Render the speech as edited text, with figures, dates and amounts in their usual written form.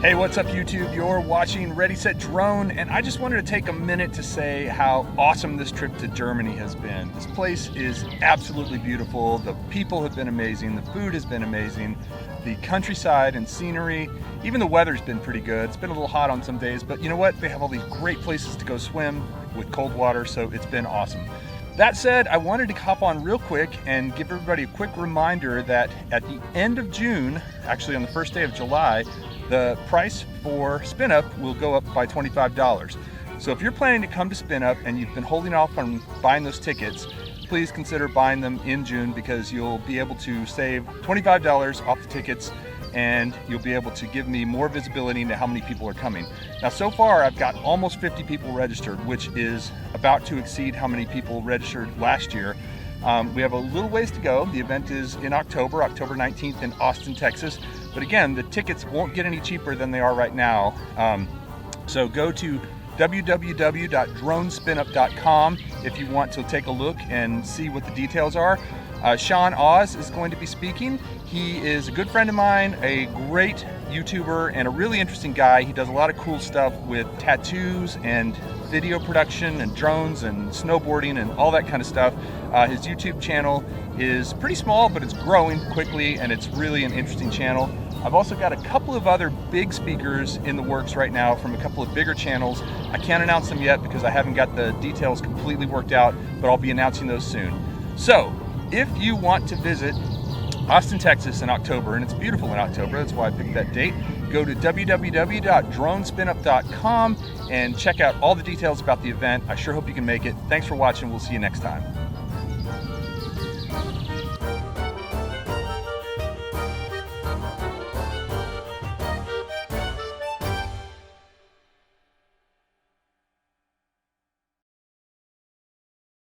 Hey, what's up YouTube? You're watching Ready Set Drone, and I just wanted to take a minute to say how awesome this trip to Germany has been. This place is absolutely beautiful. The people have been amazing. The food has been amazing. The countryside and scenery, even the weather's been pretty good. It's been a little hot on some days, but you know what? They have all these great places to go swim with cold water, so it's been awesome. That said, I wanted to hop on real quick and give everybody a quick reminder that at the end of June, actually on the first day of July, the price for SpinUp will go up by $25. So if you're planning to come to SpinUp and you've been holding off on buying those tickets, please consider buying them in June, because you'll be able to save $25 off the tickets and you'll be able to give me more visibility into how many people are coming. Now, so far I've got almost 50 people registered, which is about to exceed how many people registered last year. We have a little ways to go. The event is in October 19th in Austin, Texas. But again, the tickets won't get any cheaper than they are right now. So go to www.dronespinup.com if you want to take a look and see what the details are. Sean Oz is going to be speaking. He is a good friend of mine, a great YouTuber, and a really interesting guy. He does a lot of cool stuff with tattoos and video production and drones and snowboarding and all that kind of stuff. His YouTube channel is pretty small, but it's growing quickly, and it's really an interesting channel. I've also got a couple of other big speakers in the works right now from a couple of bigger channels. I can't announce them yet because I haven't got the details completely worked out, but I'll be announcing those soon. So if you want to visit Austin, Texas in October, and it's beautiful in October, that's why I picked that date, go to www.dronespinup.com and check out all the details about the event. I sure hope you can make it. Thanks for watching. We'll see you next time.